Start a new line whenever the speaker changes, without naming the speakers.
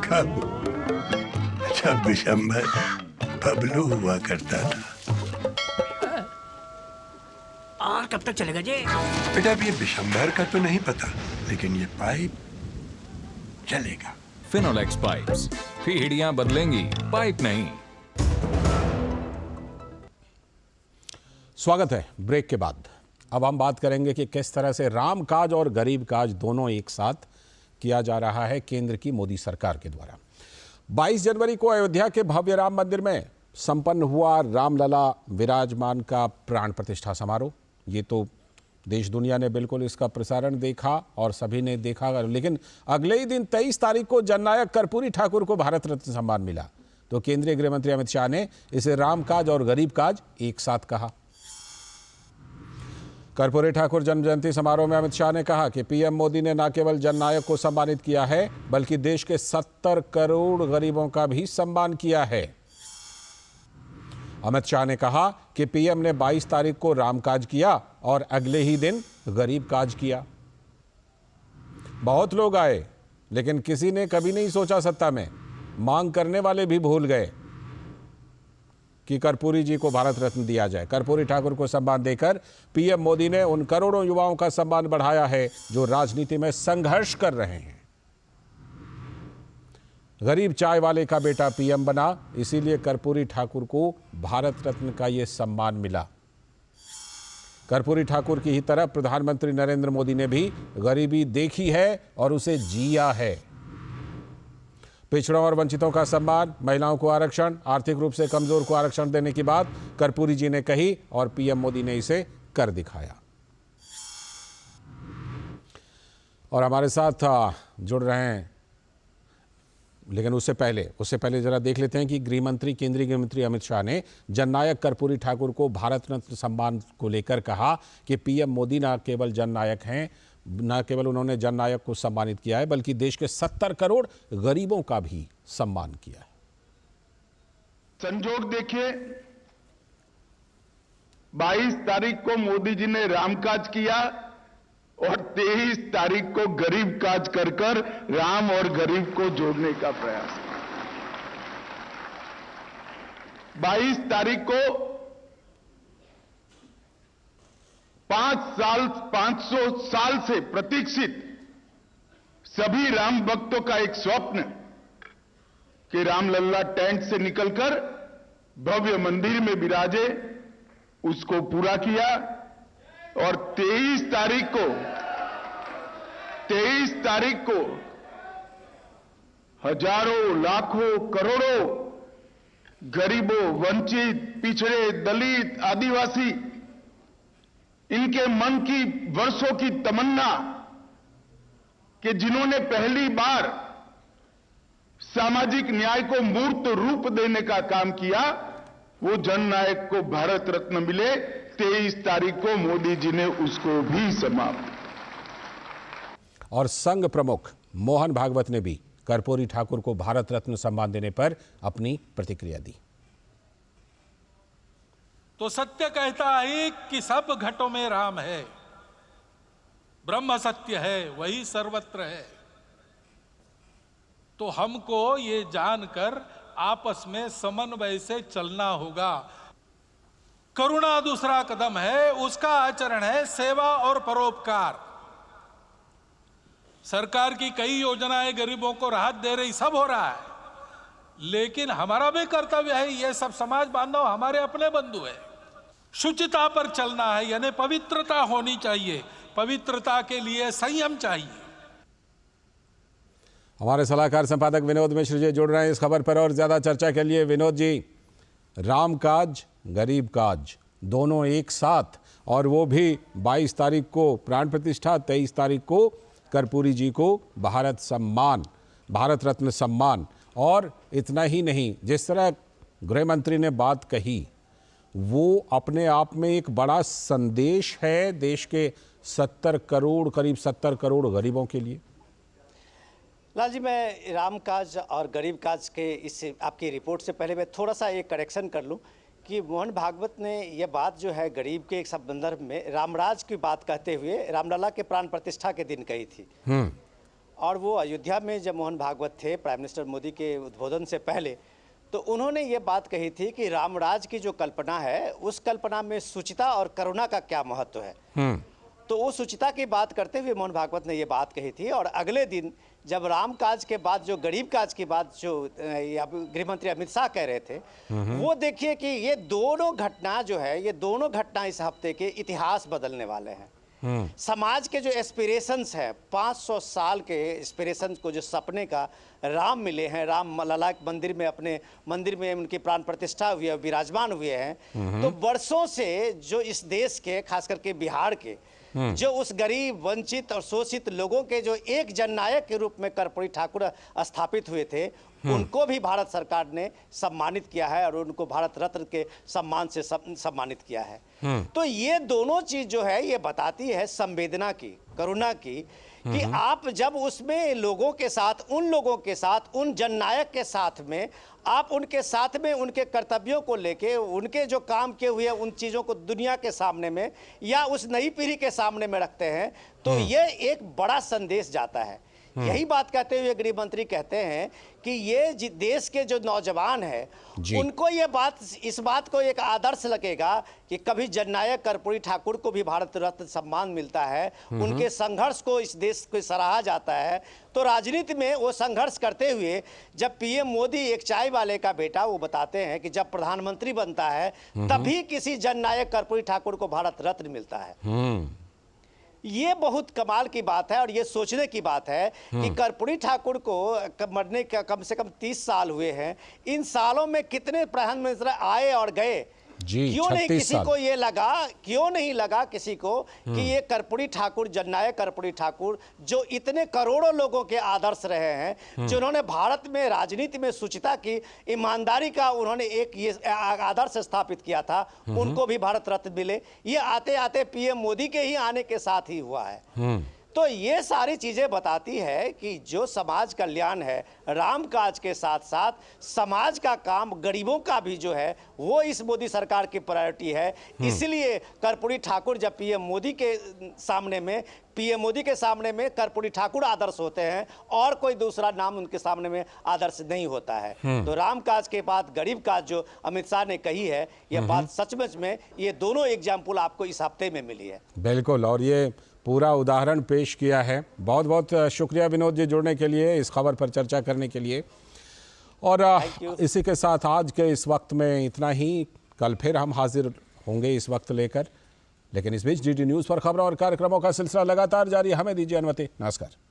कब? जब विशंबर बबलू हुआ करता था।
और कब तक चलेगा जी?
बेटा अब ये विशंबर का तो नहीं पता, लेकिन ये पाइप चलेगा।
फिनोलेक्स पाइप्स, पीढ़ियां बदलेंगी, पाइप नहीं।
स्वागत है ब्रेक के बाद। अब हम बात करेंगे कि किस तरह से राम काज और गरीब काज दोनों एक साथ किया जा रहा है केंद्र की मोदी सरकार के द्वारा। 22 जनवरी को अयोध्या के भव्य राम मंदिर में संपन्न हुआ रामलला विराजमान का प्राण प्रतिष्ठा समारोह। ये तो देश दुनिया ने बिल्कुल इसका प्रसारण देखा और सभी ने देखा, लेकिन अगले ही दिन 23 तारीख को जननायक कर्पूरी ठाकुर को भारत रत्न सम्मान मिला। तो केंद्रीय गृह मंत्री अमित शाह ने इसे राम काज और गरीब काज एक साथ कहा। कर्पूरी ठाकुर जन्म जयंती समारोह में अमित शाह ने कहा कि पीएम मोदी ने न केवल जननायक को सम्मानित किया है, बल्कि देश के 70 करोड़ गरीबों का भी सम्मान किया है। अमित शाह ने कहा कि पीएम ने 22 तारीख को रामकाज किया और अगले ही दिन गरीब काज किया। बहुत लोग आए, लेकिन किसी ने कभी नहीं सोचा सत्ता में। मांग करने वाले भी भूल गए कि कर्पूरी जी को भारत रत्न दिया जाए। कर्पूरी ठाकुर को सम्मान देकर पीएम मोदी ने उन करोड़ों युवाओं का सम्मान बढ़ाया है जो राजनीति में संघर्ष कर रहे हैं। गरीब चाय वाले का बेटा पीएम बना, इसीलिए कर्पूरी ठाकुर को भारत रत्न का यह सम्मान मिला। कर्पूरी ठाकुर की ही तरह प्रधानमंत्री नरेंद्र मोदी ने भी गरीबी देखी है और उसे जिया है। पिछड़ों और वंचितों का सम्मान, महिलाओं को आरक्षण, आर्थिक रूप से कमजोर को आरक्षण देने की बात कर्पूरी जी ने कही और पीएम मोदी ने इसे कर दिखाया। और हमारे साथ जुड़ रहे हैं, लेकिन उससे पहले जरा देख लेते हैं कि केंद्रीय गृह मंत्री अमित शाह ने जननायक कर्पूरी ठाकुर को भारत रत्न सम्मान को लेकर कहा कि पीएम मोदी न केवल जननायक हैं, न केवल उन्होंने जननायक को सम्मानित किया है, बल्कि देश के 70 करोड़ गरीबों का भी सम्मान किया है।
संजोग देखिए, 22 तारीख को मोदी जी ने रामकाज किया और 23 तारीख को गरीब काज कर राम और गरीब को जोड़ने का प्रयास। 22 तारीख को 500 साल से प्रतीक्षित सभी राम भक्तों का एक स्वप्न कि रामलल्ला टेंट से निकलकर भव्य मंदिर में विराजे, उसको पूरा किया। और 23 तारीख को हजारों, लाखों, करोड़ों गरीबों, वंचित, पिछड़े, दलित, आदिवासी, इनके मन की वर्षों की तमन्ना कि जिन्होंने पहली बार सामाजिक न्याय को मूर्त रूप देने का काम किया, वो जननायक को भारत रत्न मिले। 23 तारीख को मोदी जी ने उसको भी समाप्त।
और संघ प्रमुख मोहन भागवत ने भी कर्पूरी ठाकुर को भारत रत्न सम्मान देने पर अपनी प्रतिक्रिया दी।
तो सत्य कहता है कि सब घटों में राम है, ब्रह्म सत्य है, वही सर्वत्र है। तो हमको ये जानकर आपस में समन्वय से चलना होगा। करुणा दूसरा कदम है, उसका आचरण है सेवा और परोपकार। सरकार की कई योजनाएं गरीबों को राहत दे रही, सब हो रहा है, लेकिन हमारा भी कर्तव्य है, ये सब समाज बांधव हमारे अपने बंधु है। शुचिता पर चलना है, यानी पवित्रता होनी चाहिए। पवित्रता के लिए संयम चाहिए।
हमारे सलाहकार संपादक विनोद मिश्र जी जुड़ रहे हैं इस खबर पर और ज्यादा चर्चा के लिए। विनोद जी, राम काज गरीब काज दोनों एक साथ, और वो भी 22 तारीख को प्राण प्रतिष्ठा, 23 तारीख को कर्पूरी जी को भारत रत्न सम्मान। और इतना ही नहीं, जिस तरह गृह मंत्री ने बात कही वो अपने आप में एक बड़ा संदेश है देश के 70 करोड़, करीब 70 करोड़ गरीबों के लिए।
लाल जी, मैं राम काज और गरीब काज के इस आपकी रिपोर्ट से पहले मैं थोड़ा सा एक करेक्शन कर लूं कि मोहन भागवत ने यह बात जो है गरीब के एक संदर्भ में रामराज की बात कहते हुए रामलला के प्राण प्रतिष्ठा के दिन कही थी। और वो अयोध्या में जब मोहन भागवत थे प्राइम मिनिस्टर मोदी के उद्बोधन से पहले, तो उन्होंने ये बात कही थी कि रामराज की जो कल्पना है उस कल्पना में शुचिता और करुणा का क्या महत्व है। तो वो शुचिता की बात करते हुए मोहन भागवत ने ये बात कही थी। और अगले दिन जब राम काज के बाद जो गरीब काज की बात जो गृह मंत्री अमित शाह कह रहे थे, वो देखिए कि ये दोनों घटना जो है, ये दोनों घटना इस हफ्ते के इतिहास बदलने वाले हैं। समाज के जो एस्पिरेशंस हैं, 500 साल के एस्पिरेशंस को, जो सपने का राम मिले हैं, राम लला के मंदिर में, अपने मंदिर में उनकी प्राण प्रतिष्ठा हुई है, विराजमान हुए हैं, तो वर्षों से जो इस देश के, खास करके बिहार के, जो उस गरीब, वंचित और शोषित लोगों के जो एक जननायक के रूप में कर्पूरी ठाकुर स्थापित हुए थे, उनको भी भारत सरकार ने सम्मानित किया है और उनको भारत रत्न के सम्मान से सम्मानित किया है। तो ये दोनों चीज जो है ये बताती है संवेदना की, करुणा की, कि आप जब उसमें लोगों के साथ, उन लोगों के साथ, उन जननायक के साथ में, आप उनके साथ में उनके कर्तव्यों को लेके, उनके जो काम किए हुए उन चीज़ों को दुनिया के सामने में या उस नई पीढ़ी के सामने में रखते हैं, तो ये एक बड़ा संदेश जाता है। यही बात कहते हुए गृह मंत्री कहते हैं कि ये देश के जो नौजवान हैं, उनको ये बात, इस बात को एक आदर्श लगेगा कि कभी जननायक कर्पूरी ठाकुर को भी भारत रत्न सम्मान मिलता है, उनके संघर्ष को इस देश को सराहा जाता है। तो राजनीति में वो संघर्ष करते हुए जब पीएम मोदी, एक चाय वाले का बेटा, वो बताते हैं कि जब प्रधानमंत्री बनता है तभी किसी जननायक कर्पूरी ठाकुर को भारत रत्न मिलता है। ये बहुत कमाल की बात है और ये सोचने की बात है कि कर्पूरी ठाकुर को मरने का कम से कम 30 साल हुए हैं। इन सालों में कितने प्रधानमंत्री आए और गए, क्यों नहीं किसी को ये लगा, क्यों नहीं लगा किसी को कि ये कर्पूरी ठाकुर, जननायक कर्पूरी ठाकुर, जो इतने करोड़ों लोगों के आदर्श रहे हैं, जिन्होंने भारत में राजनीति में शुचिता की, ईमानदारी का उन्होंने एक ये आदर्श स्थापित किया था, उनको भी भारत रत्न मिले। ये आते आते पीएम मोदी के ही आने के साथ ही हुआ है। तो ये सारी चीजें बताती है कि जो समाज कल्याण है, राम काज के साथ साथ समाज का काम, गरीबों का भी जो है, वो इस मोदी सरकार की प्रायोरिटी है। इसलिए कर्पूरी ठाकुर जब पीएम मोदी के सामने में कर्पूरी ठाकुर आदर्श होते हैं और कोई दूसरा नाम उनके सामने में आदर्श नहीं होता है। तो राम काज के बाद गरीब काज जो अमित शाह ने कही है, यह बात सचमुच में, ये दोनों एग्जाम्पल आपको इस हफ्ते में मिली है।
बिल्कुल, और ये पूरा उदाहरण पेश किया है। बहुत बहुत शुक्रिया विनोद जी जुड़ने के लिए, इस खबर पर चर्चा करने के लिए। और इसी के साथ आज के इस वक्त में इतना ही। कल फिर हम हाजिर होंगे इस वक्त लेकर, लेकिन इस बीच डीडी न्यूज़ पर खबरों और कार्यक्रमों का सिलसिला लगातार जारी। हमें दीजिए अनुमति। नमस्कार।